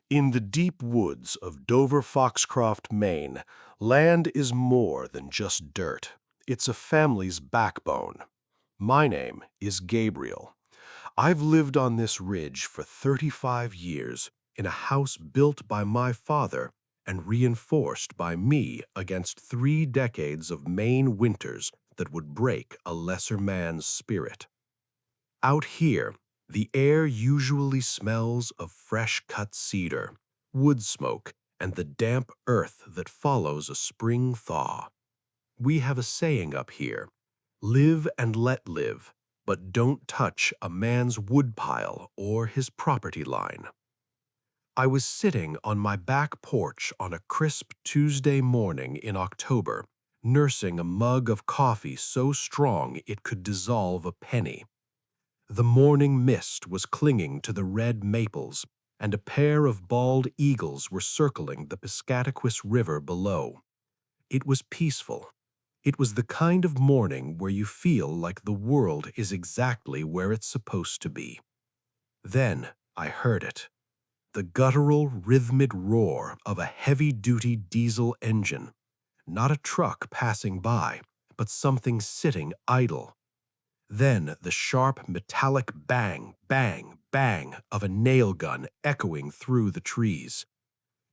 In the deep woods of Dover-Foxcroft, Maine, land is more than just dirt. It's a family's backbone. My name is Gabriel. I've lived on this ridge for 35 years in a house built by my father and reinforced by me against 3 decades of Maine winters that would break a lesser man's spirit. Out here, the air usually smells of fresh-cut cedar, wood smoke, and the damp earth that follows a spring thaw. We have a saying up here, live and let live, but don't touch a man's woodpile or his property line. I was sitting on my back porch on a crisp Tuesday morning in October, nursing a mug of coffee so strong it could dissolve a penny. The morning mist was clinging to the red maples, and a pair of bald eagles were circling the Piscataquis River below. It was peaceful. It was the kind of morning where you feel like the world is exactly where it's supposed to be. Then I heard it. The guttural, rhythmic roar of a heavy-duty diesel engine. Not a truck passing by, but something sitting idle. Then the sharp, metallic bang, bang, bang of a nail gun echoing through the trees.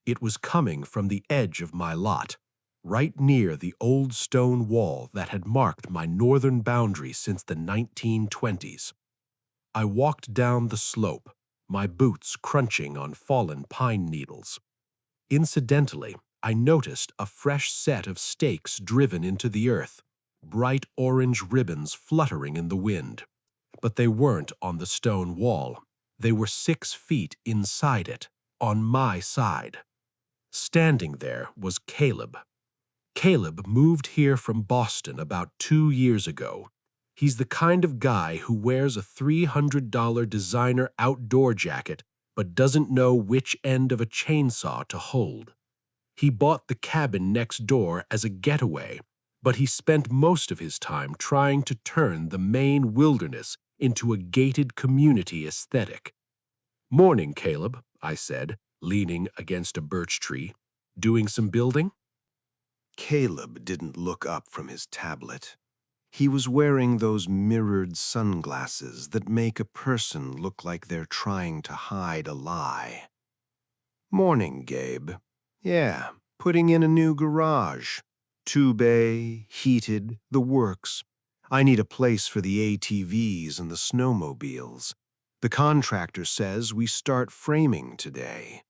It was coming from the edge of my lot, right near the old stone wall that had marked my northern boundary since the 1920s. I walked down the slope, my boots crunching on fallen pine needles. Incidentally, I noticed a fresh set of stakes driven into the earth, bright orange ribbons fluttering in the wind. But they weren't on the stone wall. They were 6 feet inside it, on my side. Standing there was Caleb. Caleb moved here from Boston about 2 years ago. He's the kind of guy who wears a $300 designer outdoor jacket but doesn't know which end of a chainsaw to hold. He bought the cabin next door as a getaway, but he spent most of his time trying to turn the Maine wilderness into a gated community aesthetic. "Morning, Caleb," I said, leaning against a birch tree. "Doing some building?" Caleb didn't look up from his tablet. He was wearing those mirrored sunglasses that make a person look like they're trying to hide a lie. "Morning, Gabe. Yeah, putting in a new garage. 2-bay, heated, the works. I need a place for the ATVs and the snowmobiles. The contractor says we start framing today."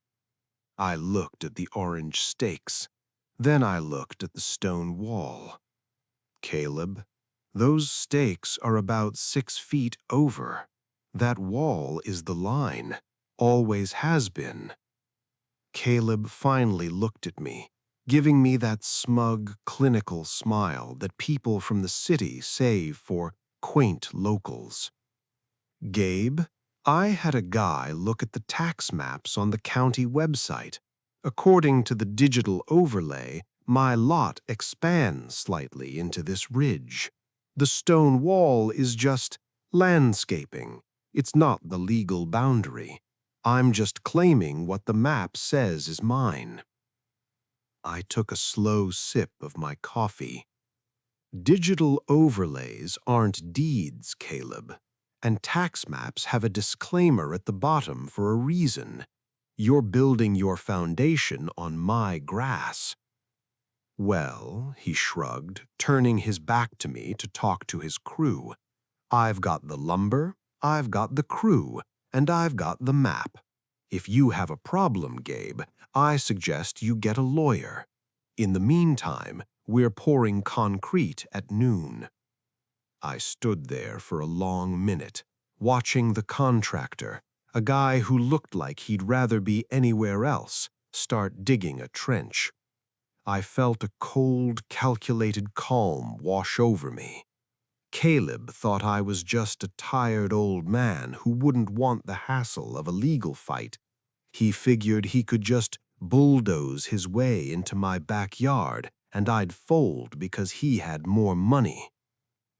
I looked at the orange stakes. Then I looked at the stone wall. "Caleb, those stakes are about 6 feet over. That wall is the line. Always has been." Caleb finally looked at me, giving me that smug, clinical smile that people from the city save for quaint locals. "Gabe, I had a guy look at the tax maps on the county website. According to the digital overlay, my lot expands slightly into this ridge. The stone wall is just landscaping. It's not the legal boundary. I'm just claiming what the map says is mine." I took a slow sip of my coffee. Digital overlays aren't deeds, Caleb, and tax maps have a disclaimer at the bottom for a reason. You're building your foundation on my grass. "Well," he shrugged, turning his back to me to talk to his crew. "I've got the lumber, I've got the crew, and I've got the map. If you have a problem, Gabe, I suggest you get a lawyer. In the meantime, we're pouring concrete at noon." I stood there for a long minute, watching the contractor, a guy who looked like he'd rather be anywhere else, start digging a trench. I felt a cold, calculated calm wash over me. Caleb thought I was just a tired old man who wouldn't want the hassle of a legal fight. He figured he could just bulldoze his way into my backyard and I'd fold because he had more money.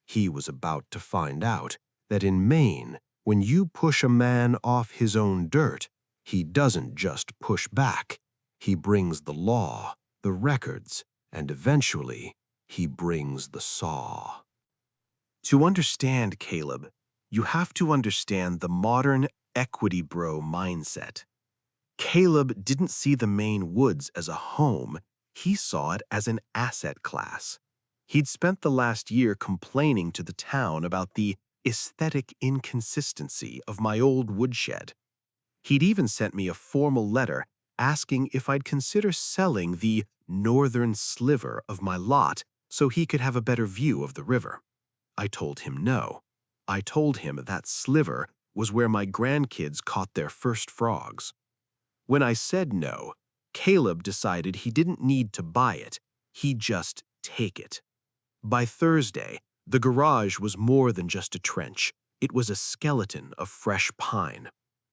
He was about to find out that in Maine, when you push a man off his own dirt, He doesn't just push back. He brings the law, the records, and eventually, he brings the saw. To understand Caleb, you have to understand the modern equity bro mindset. Caleb didn't see the Maine woods as a home, he saw it as an asset class. He'd spent the last year complaining to the town about the aesthetic inconsistency of my old woodshed. He'd even sent me a formal letter asking if I'd consider selling the northern sliver of my lot so he could have a better view of the river. I told him no. I told him that sliver was where my grandkids caught their first frogs. When I said no, Caleb decided he didn't need to buy it, he'd just take it. By Thursday, the garage was more than just a trench. It was a skeleton of fresh pine.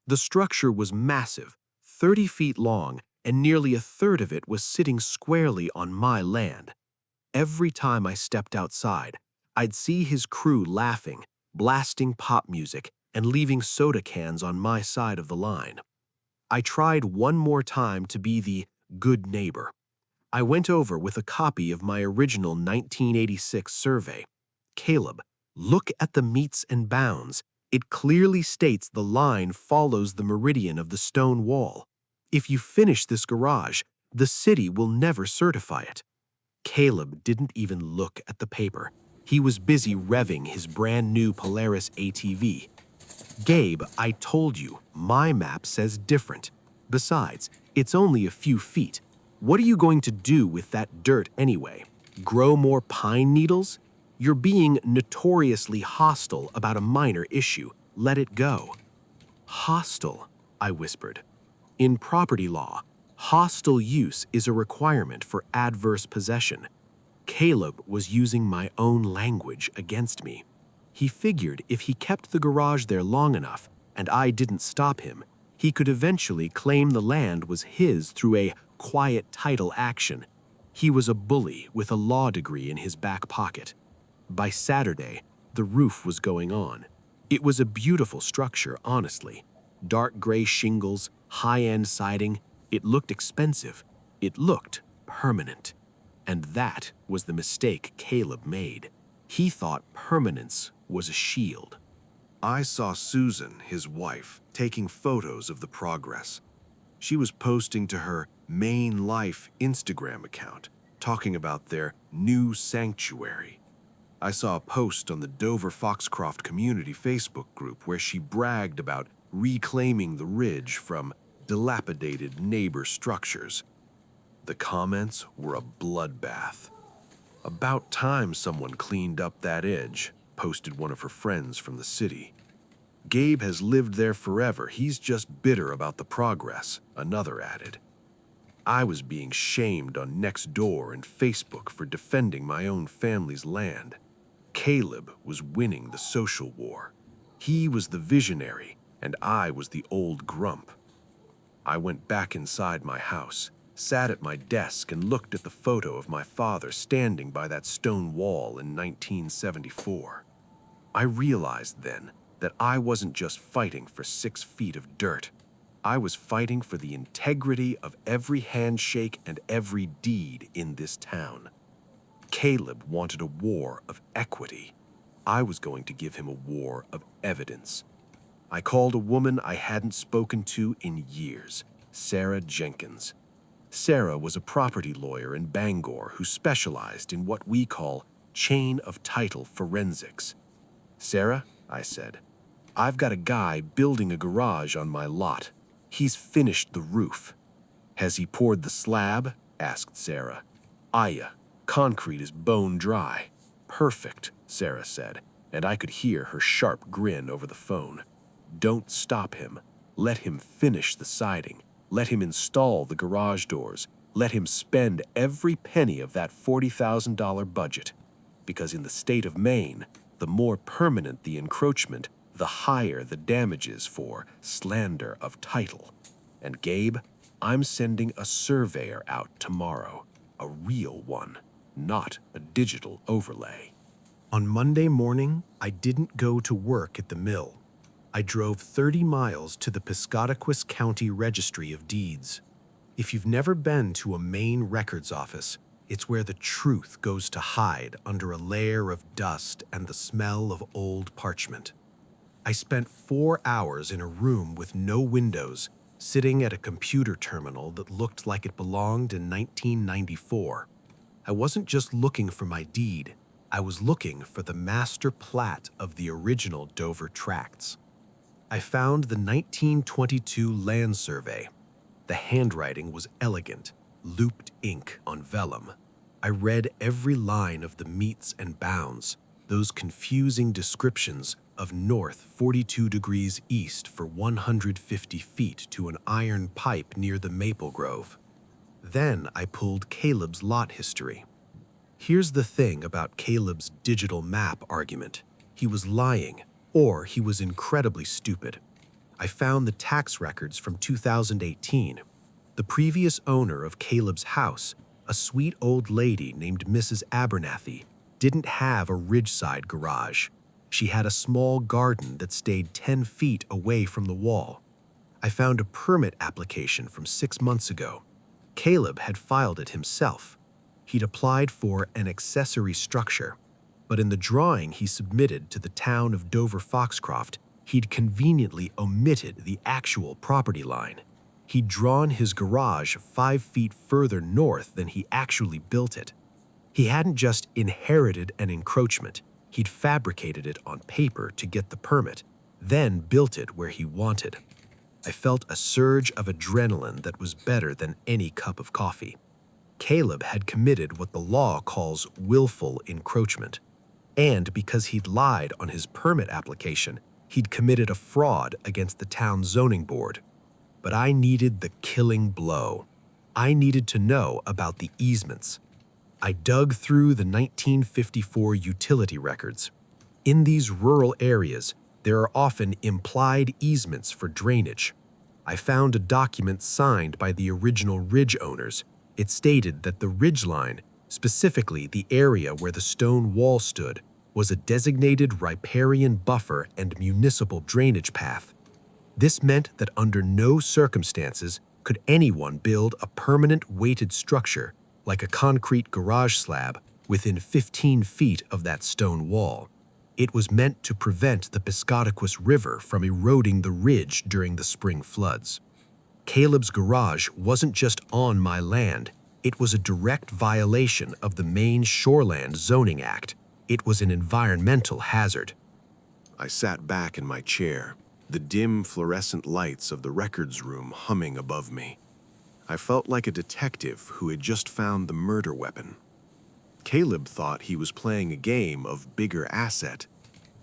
The structure was massive, 30 feet long, and nearly a third of it was sitting squarely on my land. Every time I stepped outside, I'd see his crew laughing, blasting pop music, and leaving soda cans on my side of the line. I tried one more time to be the good neighbor. I went over with a copy of my original 1986 survey. Caleb, look at the meets and bounds. It clearly states the line follows the meridian of the stone wall. If you finish this garage, the city will never certify it. Caleb didn't even look at the paper. He was busy revving his brand new Polaris ATV. Gabe, I told you, my map says different. Besides, it's only a few feet. What are you going to do with that dirt anyway? Grow more pine needles? You're being notoriously hostile about a minor issue. Let it go. Hostile, I whispered. In property law, hostile use is a requirement for adverse possession. Caleb was using my own language against me. He figured if he kept the garage there long enough, and I didn't stop him, he could eventually claim the land was his through a quiet title action. He was a bully with a law degree in his back pocket. By Saturday, the roof was going on. It was a beautiful structure, honestly. Dark gray shingles, high-end siding. It looked expensive. It looked permanent. And that was the mistake Caleb made. He thought permanence was a shield. I saw Susan, his wife, taking photos of the progress. She was posting to her Maine Life Instagram account, talking about their new sanctuary. I saw a post on the Dover Foxcroft Community Facebook group where she bragged about reclaiming the ridge from dilapidated neighbor structures. The comments were a bloodbath. About time someone cleaned up that edge, posted one of her friends from the city. Gabe has lived there forever. He's just bitter about the progress, another added. I was being shamed on Nextdoor and Facebook for defending my own family's land. Caleb was winning the social war. He was the visionary, and I was the old grump. I went back inside my house, sat at my desk and looked at the photo of my father standing by that stone wall in 1974. I realized then that I wasn't just fighting for 6 feet of dirt. I was fighting for the integrity of every handshake and every deed in this town. Caleb wanted a war of equity. I was going to give him a war of evidence. I called a woman I hadn't spoken to in years, Sarah Jenkins. Sarah was a property lawyer in Bangor who specialized in what we call chain of title forensics. Sarah, I said, I've got a guy building a garage on my lot. He's finished the roof. Has he poured the slab? Asked Sarah. Aya, concrete is bone dry. Perfect, Sarah said, and I could hear her sharp grin over the phone. Don't stop him. Let him finish the siding. Let him install the garage doors. Let him spend every penny of that $40,000 budget. Because in the state of Maine, the more permanent the encroachment, the higher the damages for slander of title. And Gabe, I'm sending a surveyor out tomorrow, a real one, not a digital overlay. On Monday morning, I didn't go to work at the mill. I drove 30 miles to the Piscataquis County Registry of Deeds. If you've never been to a Maine records office, it's where the truth goes to hide under a layer of dust and the smell of old parchment. I spent 4 hours in a room with no windows, sitting at a computer terminal that looked like it belonged in 1994. I wasn't just looking for my deed, I was looking for the master plat of the original Dover Tracts. I found the 1922 land survey. The handwriting was elegant, looped ink on vellum. I read every line of the metes and bounds, those confusing descriptions of north 42 degrees east for 150 feet to an iron pipe near the maple grove. Then I pulled Caleb's lot history. Here's the thing about Caleb's digital map argument. He was lying, or he was incredibly stupid. I found the tax records from 2018. The previous owner of Caleb's house, a sweet old lady named Mrs. Abernathy, didn't have a ridgeside garage. She had a small garden that stayed 10 feet away from the wall. I found a permit application from 6 months ago. Caleb had filed it himself. He'd applied for an accessory structure, but in the drawing he submitted to the town of Dover-Foxcroft, he'd conveniently omitted the actual property line. He'd drawn his garage 5 feet further north than he actually built it. He hadn't just inherited an encroachment, he'd fabricated it on paper to get the permit, then built it where he wanted. I felt a surge of adrenaline that was better than any cup of coffee. Caleb had committed what the law calls willful encroachment. And because he'd lied on his permit application, he'd committed a fraud against the town zoning board. But I needed the killing blow. I needed to know about the easements. I dug through the 1954 utility records. In these rural areas, there are often implied easements for drainage. I found a document signed by the original ridge owners. It stated that the ridgeline, specifically the area where the stone wall stood, was a designated riparian buffer and municipal drainage path. This meant that under no circumstances could anyone build a permanent weighted structure, like a concrete garage slab, within 15 feet of that stone wall. It was meant to prevent the Piscataquis River from eroding the ridge during the spring floods. Caleb's garage wasn't just on my land, it was a direct violation of the Maine Shoreland Zoning Act. It was an environmental hazard. I sat back in my chair, the dim fluorescent lights of the records room humming above me. I felt like a detective who had just found the murder weapon. Caleb thought he was playing a game of bigger asset.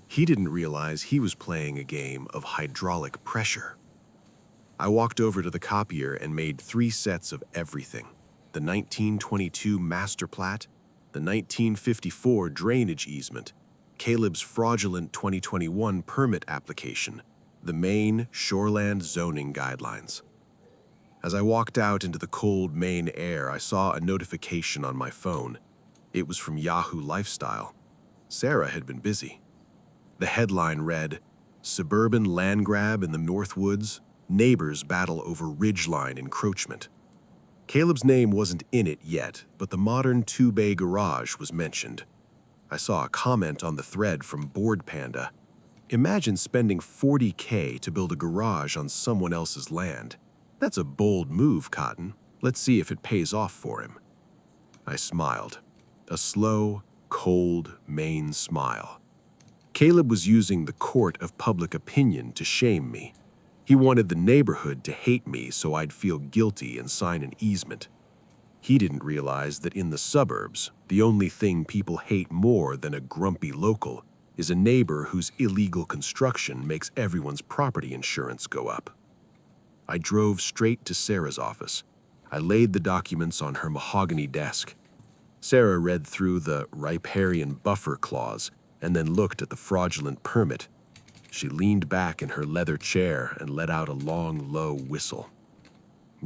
He didn't realize he was playing a game of hydraulic pressure. I walked over to the copier and made 3 sets of everything: the 1922 master plat, the 1954 drainage easement, Caleb's fraudulent 2021 permit application, the Maine Shoreland Zoning Guidelines. As I walked out into the cold Maine air, I saw a notification on my phone. It was from Yahoo Lifestyle. Sarah had been busy. The headline read, "Suburban land grab in the Northwoods, neighbors battle over ridgeline encroachment." Caleb's name wasn't in it yet, but the modern 2-bay garage was mentioned. I saw a comment on the thread from Board Panda. Imagine spending $40K to build a garage on someone else's land. That's a bold move, Cotton. Let's see if it pays off for him. I smiled. A slow, cold Maine smile. Caleb was using the court of public opinion to shame me. He wanted the neighborhood to hate me so I'd feel guilty and sign an easement. He didn't realize that in the suburbs, the only thing people hate more than a grumpy local is a neighbor whose illegal construction makes everyone's property insurance go up. I drove straight to Sarah's office. I laid the documents on her mahogany desk. Sarah read through the riparian buffer clause and then looked at the fraudulent permit. She leaned back in her leather chair and let out a long, low whistle.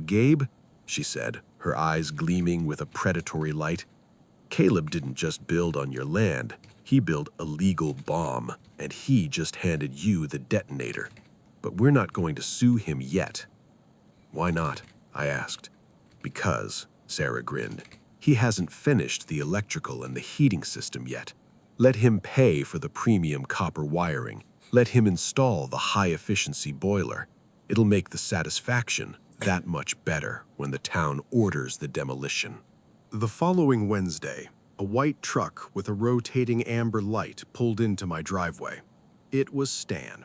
"Gabe," she said, her eyes gleaming with a predatory light, Caleb didn't just build on your land, he built a legal bomb, and he just handed you the detonator. But we're not going to sue him yet." "Why not?" I asked. "Because," Sarah grinned, "he hasn't finished the electrical and the heating system yet. Let him pay for the premium copper wiring. Let him install the high-efficiency boiler. It'll make the satisfaction that much better when the town orders the demolition." The following Wednesday, a white truck with a rotating amber light pulled into my driveway. It was Stan.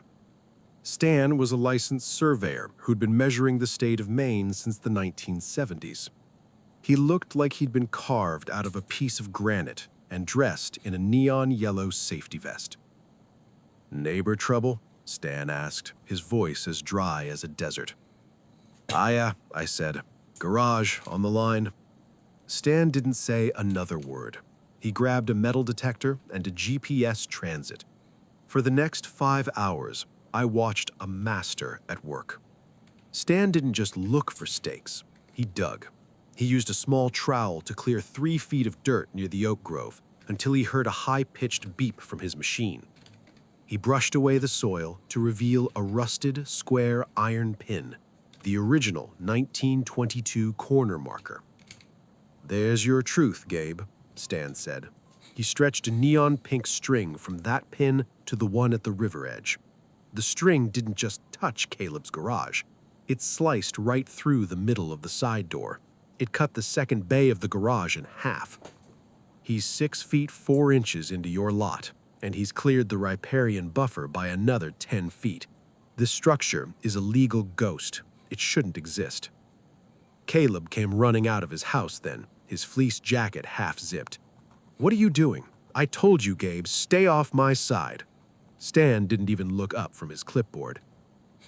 Stan was a licensed surveyor who'd been measuring the state of Maine since the 1970s. He looked like he'd been carved out of a piece of granite and dressed in a neon yellow safety vest. "Neighbor trouble?" Stan asked, his voice as dry as a desert. "Yeah," I said. "Garage on the line." Stan didn't say another word. He grabbed a metal detector and a GPS transit. For the next 5 hours, I watched a master at work. Stan didn't just look for stakes, he dug. He used a small trowel to clear 3 feet of dirt near the oak grove until he heard a high-pitched beep from his machine. He brushed away the soil to reveal a rusted, square iron pin, the original 1922 corner marker. "There's your truth, Gabe," Stan said. He stretched a neon pink string from that pin to the one at the river edge. The string didn't just touch Caleb's garage. It sliced right through the middle of the side door. It cut the second bay of the garage in half. "He's 6 feet 4 inches into your lot, and he's cleared the riparian buffer by another 10 feet. This structure is a legal ghost. It shouldn't exist." Caleb came running out of his house then, his fleece jacket half-zipped. "What are you doing? I told you, Gabe, stay off my side." Stan didn't even look up from his clipboard.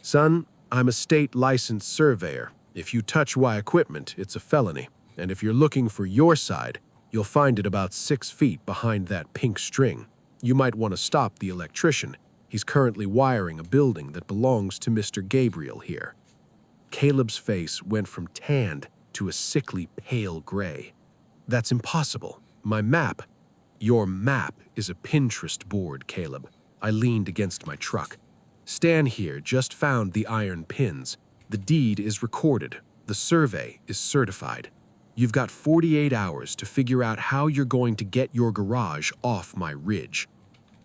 "Son, I'm a state licensed surveyor. If you touch Y equipment, it's a felony. And if you're looking for your side, you'll find it about 6 feet behind that pink string. You might want to stop the electrician. He's currently wiring a building that belongs to Mr. Gabriel here." Caleb's face went from tanned to a sickly pale gray. "That's impossible. My map." "Your map is a Pinterest board, Caleb." I leaned against my truck. "Stan here just found the iron pins. The deed is recorded. The survey is certified. You've got 48 hours to figure out how you're going to get your garage off my ridge."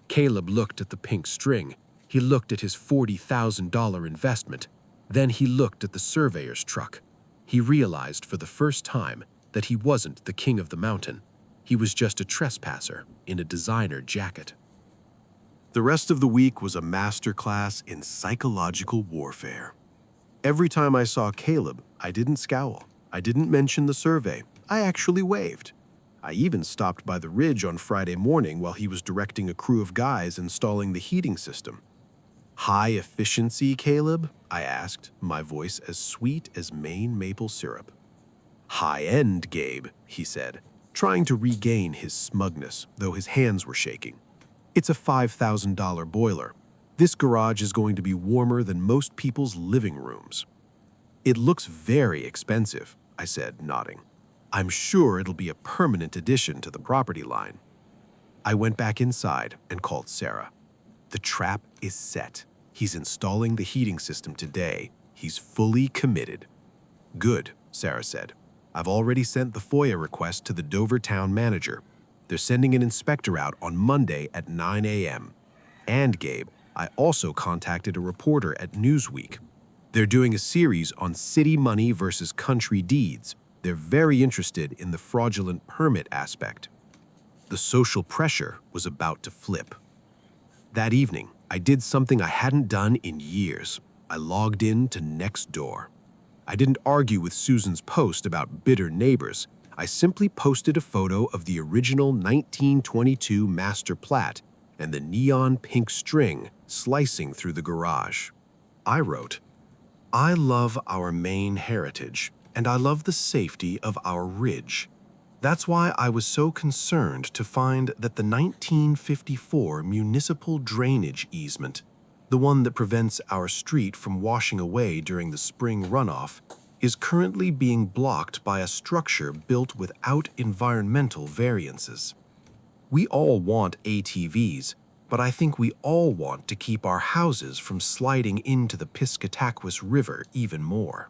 Caleb looked at the pink string. He looked at his $40,000 investment. Then he looked at the surveyor's truck. He realized for the first time that he wasn't the king of the mountain. He was just a trespasser in a designer jacket. The rest of the week was a masterclass in psychological warfare. Every time I saw Caleb, I didn't scowl. I didn't mention the survey. I actually waved. I even stopped by the ridge on Friday morning while he was directing a crew of guys installing the heating system. "High efficiency, Caleb?" I asked, my voice as sweet as Maine maple syrup. "High-end, Gabe," he said, trying to regain his smugness, though his hands were shaking. "It's a $5,000 boiler. This garage is going to be warmer than most people's living rooms." "It looks very expensive," I said, nodding. "I'm sure it'll be a permanent addition to the property line." I went back inside and called Sarah. "The trap is set. He's installing the heating system today. He's fully committed." "Good," Sarah said. "I've already sent the FOIA request to the Dover town manager. They're sending an inspector out on Monday at 9 a.m. And, Gabe, I also contacted a reporter at Newsweek. They're doing a series on city money versus country deeds. They're very interested in the fraudulent permit aspect." The social pressure was about to flip. That evening, I did something I hadn't done in years. I logged in to Nextdoor. I didn't argue with Susan's post about bitter neighbors. I simply posted a photo of the original 1922 master plat and the neon pink string slicing through the garage. I wrote, "I love our Maine heritage, and I love the safety of our ridge. That's why I was so concerned to find that the 1954 municipal drainage easement, the one that prevents our street from washing away during the spring runoff, is currently being blocked by a structure built without environmental variances. We all want ATVs, but I think we all want to keep our houses from sliding into the Piscataquis River even more.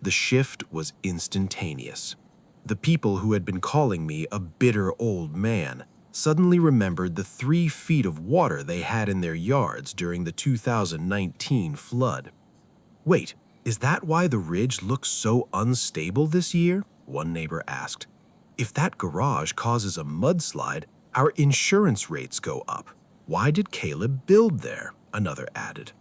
The shift was instantaneous. The people who had been calling me a bitter old man suddenly remembered the 3 feet of water they had in their yards during the 2019 flood. "Wait, is that why the ridge looks so unstable this year?" one neighbor asked. "If that garage causes a mudslide, our insurance rates go up. Why did Caleb build there?" another added.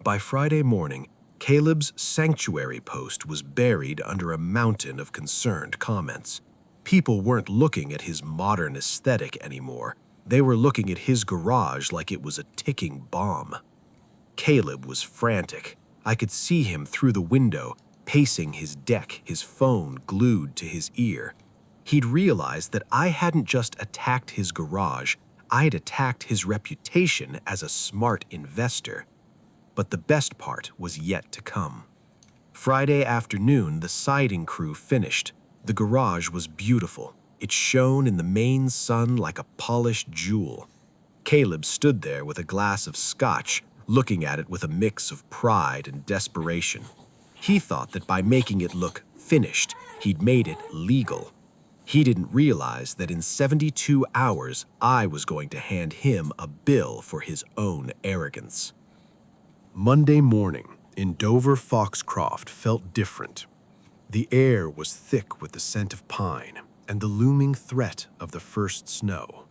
By Friday morning, Caleb's sanctuary post was buried under a mountain of concerned comments. People weren't looking at his modern aesthetic anymore. They were looking at his garage like it was a ticking bomb. Caleb was frantic. I could see him through the window, pacing his deck, his phone glued to his ear. He'd realized that I hadn't just attacked his garage, I'd attacked his reputation as a smart investor. But the best part was yet to come. Friday afternoon, the siding crew finished. The garage was beautiful. It shone in the main sun like a polished jewel. Caleb stood there with a glass of scotch, looking at it with a mix of pride and desperation. He thought that by making it look finished, he'd made it legal. He didn't realize that in 72 hours, I was going to hand him a bill for his own arrogance. Monday morning in Dover Foxcroft felt different. The air was thick with the scent of pine and the looming threat of the first snow.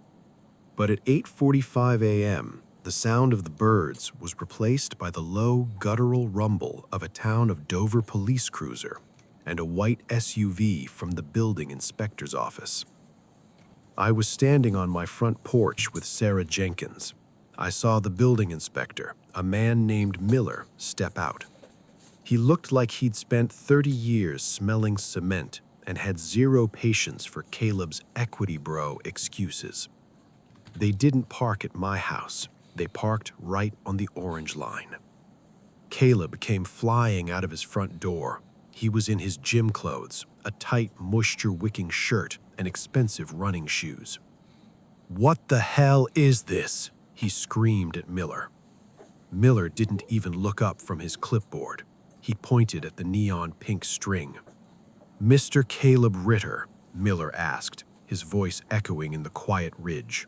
But at 8:45 a.m., the sound of the birds was replaced by the low, guttural rumble of a town of Dover police cruiser and a white SUV from the building inspector's office. I was standing on my front porch with Sarah Jenkins. I saw the building inspector, a man named Miller, step out. He looked like he'd spent 30 years smelling cement and had zero patience for Caleb's equity bro excuses. They didn't park at my house. They parked right on the orange line. Caleb came flying out of his front door. He was in his gym clothes, a tight, moisture-wicking shirt, and expensive running shoes. "What the hell is this?" he screamed at Miller. Miller didn't even look up from his clipboard. He pointed at the neon pink string. "Mr. Caleb Ritter," Miller asked, his voice echoing in the quiet ridge.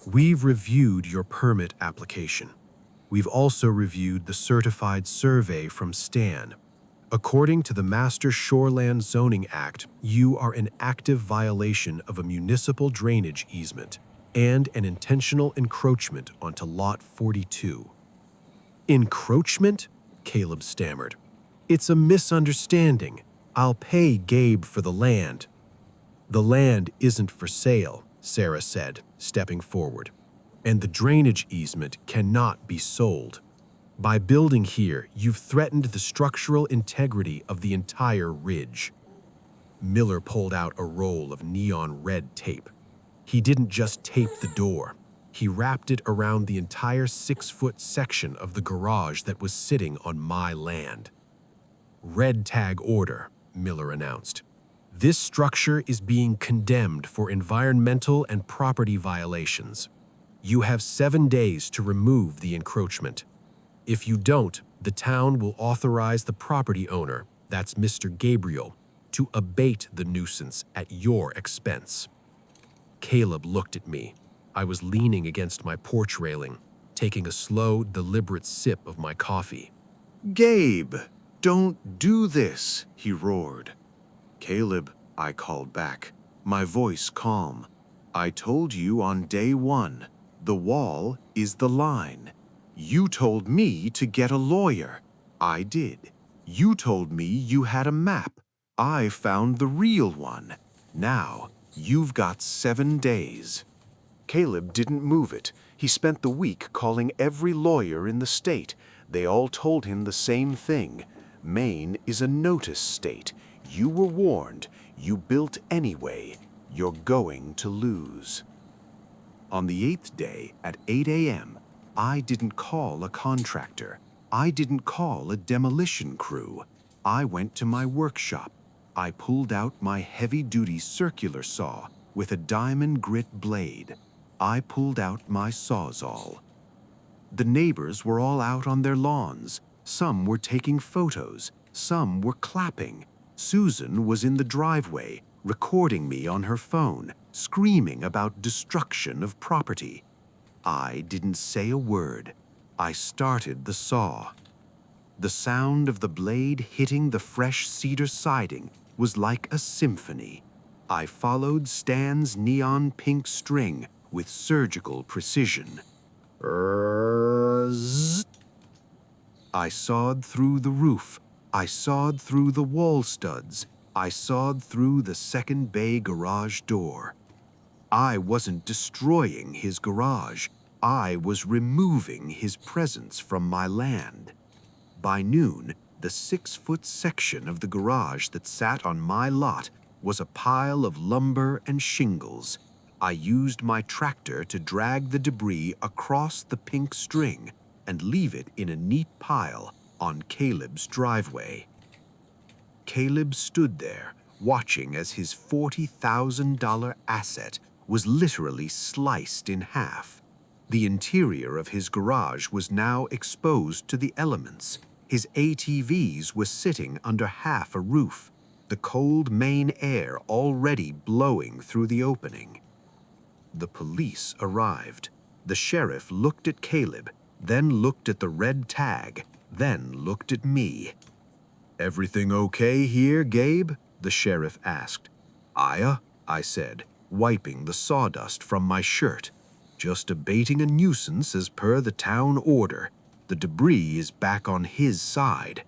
"We've reviewed your permit application. We've also reviewed the certified survey from Stan. According to the Master Shoreland Zoning Act, you are in active violation of a municipal drainage easement and an intentional encroachment onto Lot 42. "Encroachment?" Caleb stammered. "It's a misunderstanding. I'll pay Gabe for the land." "The land isn't for sale," Sarah said, stepping forward. "And the drainage easement cannot be sold. By building here, you've threatened the structural integrity of the entire ridge." Miller pulled out a roll of neon red tape. He didn't just tape the door. He wrapped it around the entire 6-foot section of the garage that was sitting on my land. "Red tag order," Miller announced. "This structure is being condemned for environmental and property violations. You have 7 days to remove the encroachment. If you don't, the town will authorize the property owner, that's Mr. Gabriel, to abate the nuisance at your expense." Caleb looked at me. I was leaning against my porch railing, taking a slow, deliberate sip of my coffee. "Gabe, don't do this," he roared. "Caleb," I called back, my voice calm. "I told you on day 1, the wall is the line. You told me to get a lawyer. I did. You told me you had a map. I found the real one. Now, you've got 7 days. Caleb didn't move it. He spent the week calling every lawyer in the state. They all told him the same thing. Maine is a notice state. You were warned. You built anyway. You're going to lose. On the 8th day at 8 a.m., I didn't call a contractor. I didn't call a demolition crew. I went to my workshop. I pulled out my heavy-duty circular saw with a diamond grit blade. I pulled out my Sawzall. The neighbors were all out on their lawns. Some were taking photos. Some were clapping. Susan was in the driveway, recording me on her phone, screaming about destruction of property. I didn't say a word. I started the saw. The sound of the blade hitting the fresh cedar siding was like a symphony. I followed Stan's neon pink string with surgical precision. Zzz. I sawed through the roof. I sawed through the wall studs. I sawed through the second bay garage door. I wasn't destroying his garage. I was removing his presence from my land. By noon, the 6-foot section of the garage that sat on my lot was a pile of lumber and shingles. I used my tractor to drag the debris across the pink string and leave it in a neat pile on Caleb's driveway. Caleb stood there, watching as his $40,000 asset was literally sliced in half. The interior of his garage was now exposed to the elements. His ATVs were sitting under half a roof, the cold Maine air already blowing through the opening. The police arrived. The sheriff looked at Caleb, then looked at the red tag, then looked at me. "Everything okay here, Gabe?" the sheriff asked. "Aya," I said, wiping the sawdust from my shirt. "Just abating a nuisance as per the town order. The debris is back on his side."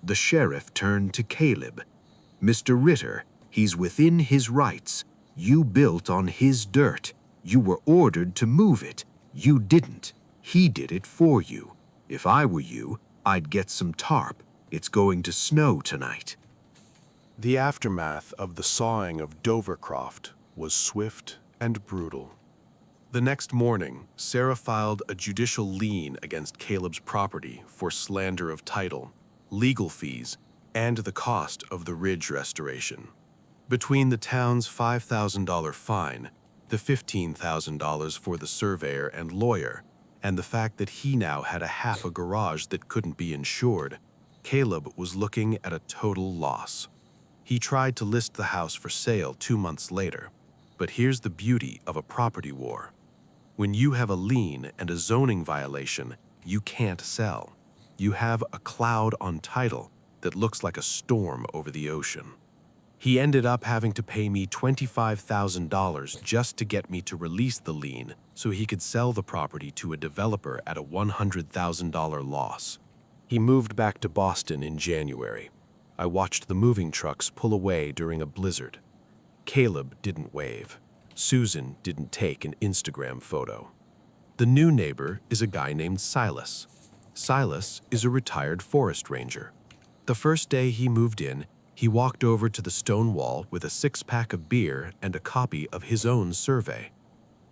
The sheriff turned to Caleb. "Mr. Ritter, he's within his rights. You built on his dirt. You were ordered to move it. You didn't. He did it for you. If I were you, I'd get some tarp. It's going to snow tonight." The aftermath of the sawing of Dovercroft was swift and brutal. The next morning, Sarah filed a judicial lien against Caleb's property for slander of title, legal fees, and the cost of the ridge restoration. Between the town's $5,000 fine, the $15,000 for the surveyor and lawyer, and the fact that he now had a half a garage that couldn't be insured, Caleb was looking at a total loss. He tried to list the house for sale 2 months later, but here's the beauty of a property war. When you have a lien and a zoning violation, you can't sell. You have a cloud on title that looks like a storm over the ocean. He ended up having to pay me $25,000 just to get me to release the lien so he could sell the property to a developer at a $100,000 loss. He moved back to Boston in January. I watched the moving trucks pull away during a blizzard. Caleb didn't wave. Susan didn't take an Instagram photo. The new neighbor is a guy named Silas. Silas is a retired forest ranger. The first day he moved in, he walked over to the stone wall with a 6-pack of beer and a copy of his own survey.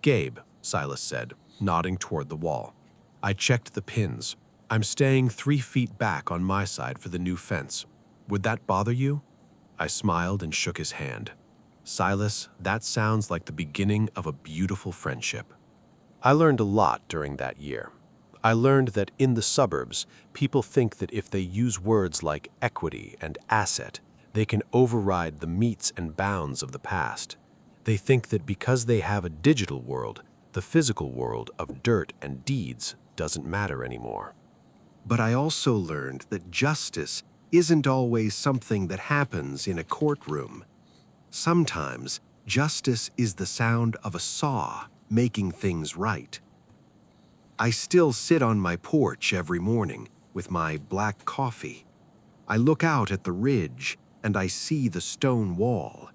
"Gabe," Silas said, nodding toward the wall. "I checked the pins. I'm staying 3 feet back on my side for the new fence. Would that bother you?" I smiled and shook his hand. "Silas, that sounds like the beginning of a beautiful friendship." I learned a lot during that year. I learned that in the suburbs, people think that if they use words like equity and asset, they can override the metes and bounds of the past. They think that because they have a digital world, the physical world of dirt and deeds doesn't matter anymore. But I also learned that justice isn't always something that happens in a courtroom. Sometimes, justice is the sound of a saw making things right. I still sit on my porch every morning with my black coffee. I look out at the ridge and I see the stone wall.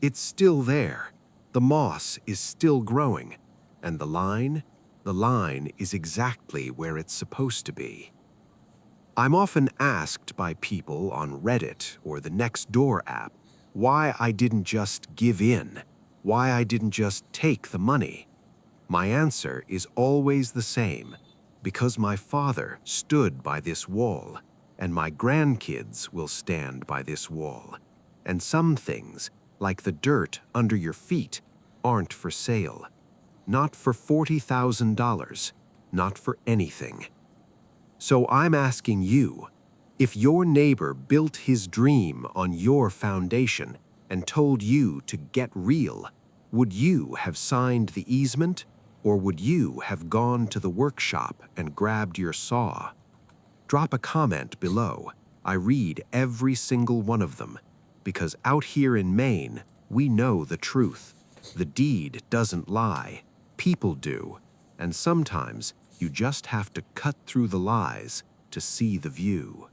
It's still there. The moss is still growing. And the line is exactly where it's supposed to be. I'm often asked by people on Reddit or the Nextdoor app why I didn't just give in, why I didn't just take the money. My answer is always the same, because my father stood by this wall, and my grandkids will stand by this wall. And some things, like the dirt under your feet, aren't for sale. Not for $40,000, not for anything. So I'm asking you, if your neighbor built his dream on your foundation and told you to get real, would you have signed the easement, or would you have gone to the workshop and grabbed your saw? Drop a comment below. I read every single one of them, because out here in Maine, we know the truth. The deed doesn't lie, people do, and sometimes you just have to cut through the lies to see the view.